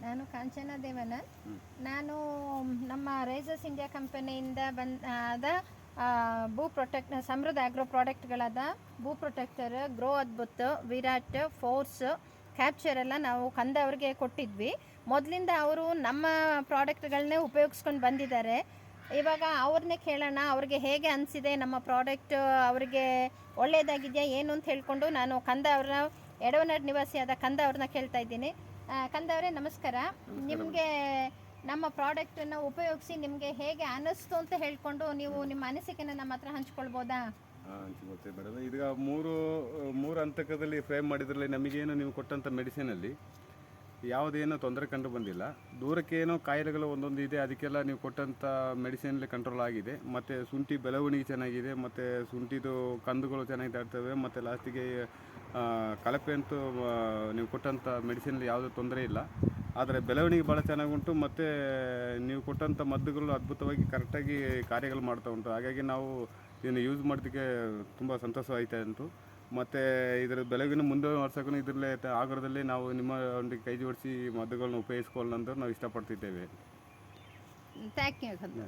ನಾನು ಕಾಂಚನ ದೇವನಂದ್. ನಾನು ನಮ್ಮ ರೈಸಸ್ ಇಂಡಿಯಾ ಕಂಪನಿಯಿಂದ ಬಂದ ಭೂ ಪ್ರೊಟೆಕ್ಟ್ ಸಮೃದ್ಧ ಆಗ್ರೋ ಪ್ರಾಡಕ್ಟ್ಗಳಾದ Bhu protector, grow Adbhut, Virat, force, capture ಎಲ್ಲ ನಾವು ಕಂದ ಅವ್ರಿಗೆ ಕೊಟ್ಟಿದ್ವಿ. ಮೊದಲಿಂದ ಅವರು ನಮ್ಮ ಪ್ರಾಡಕ್ಟ್ಗಳನ್ನೇ ಉಪಯೋಗಿಸ್ಕೊಂಡು ಬಂದಿದ್ದಾರೆ. ಇವಾಗ ಅವ್ರನ್ನೇ ಕೇಳೋಣ, ಅವ್ರಿಗೆ ಹೇಗೆ ಅನಿಸಿದೆ ನಮ್ಮ ಪ್ರಾಡಕ್ಟ್, ಅವರಿಗೆ ಒಳ್ಳೆಯದಾಗಿದೆಯಾ ಏನು ಅಂತ ಹೇಳ್ಕೊಂಡು ನಾನು ಕಂದ ಅವರ ಎಡವನಾಡ್ ನಿವಾಸಿಯಾದ ಕಂದ ಅವ್ರನ್ನ ಕೇಳ್ತಾ ಇದ್ದೀನಿ. ಕಂದ ಅವರೇ ನಮಸ್ಕಾರ. ನಿಮಗೆ ನಮ್ಮ ಪ್ರಾಡಕ್ಟನ್ನು ಉಪಯೋಗಿಸಿ ನಿಮಗೆ ಹೇಗೆ ಅನ್ನಿಸ್ತು ಅಂತ ಹೇಳ್ಕೊಂಡು ನೀವು ನಿಮ್ಮ ಅನಿಸಿಕೆನ ನಮ್ಮ ಹತ್ರ ಹಂಚ್ಕೊಳ್ಬೋದಾ? ಹಂಚ್ಕೊಳ್ತೇವೆ ಮೇಡಮ್. ಈಗ ಮೂರು ಹಂತಕದಲ್ಲಿ ಫ್ರೇಮ್ ಮಾಡಿದ್ರಲ್ಲಿ ನಮಗೇನು ನೀವು ಕೊಟ್ಟಂಥ ಮೆಡಿಸಿನಲ್ಲಿ ಯಾವುದೇನೋ ತೊಂದರೆ ಕಂಡು ಬಂದಿಲ್ಲ. ದೂರಕ್ಕೇನೋ ಕಾಯಿಲೆಗಳು ಒಂದೊಂದು ಇದೆ, ಅದಕ್ಕೆಲ್ಲ ನೀವು ಕೊಟ್ಟಂಥ ಮೆಡಿಸಿನಲ್ಲಿ ಕಂಟ್ರೋಲ್ ಆಗಿದೆ. ಮತ್ತು ಶುಂಠಿ ಬೆಳವಣಿಗೆ ಚೆನ್ನಾಗಿದೆ, ಮತ್ತು ಶುಂಠಿದು ಕಂದುಗಳು ಚೆನ್ನಾಗಿ ದಾಟ್ತವೆ, ಮತ್ತು ಲಾಸ್ಟಿಗೆ ಕಳಪೆ ಅಂತೂ ನೀವು ಕೊಟ್ಟಂಥ ಮೆಡಿಸಿನಲ್ಲಿ ಯಾವುದೇ ತೊಂದರೆ ಇಲ್ಲ. ಆದರೆ ಬೆಳವಣಿಗೆ ಭಾಳ ಚೆನ್ನಾಗಿ ಉಂಟು, ಮತ್ತು ನೀವು ಕೊಟ್ಟಂಥ ಮದ್ದುಗಳು ಅದ್ಭುತವಾಗಿ ಕರೆಕ್ಟಾಗಿ ಕಾರ್ಯಗಳು ಮಾಡ್ತಾ ಉಂಟು. ಹಾಗಾಗಿ ನಾವು ಇದನ್ನು ಯೂಸ್ ಮಾಡೋದಕ್ಕೆ ತುಂಬ ಸಂತೋಷ ಆಯ್ತಾ ಉಂಟು. ಮತ್ತು ಇದರ ಬೆಳಗಿನ ಮುಂದೆ ವರ್ಷಕ್ಕೂ ಇದರಲ್ಲೇ ಆಗರದಲ್ಲಿ ನಾವು ನಿಮ್ಮ ಒಂದಿಗೆ ಕೈ ಜೋಡಿಸಿ ಮದ್ದುಗಳನ್ನ ಉಪಯೋಗಿಸ್ಕೊಳ್ಳೋಣ ಅಂತ ನಾವು ಇಷ್ಟಪಡ್ತಿದ್ದೇವೆ. ಥ್ಯಾಂಕ್ ಯು ಕಂದ.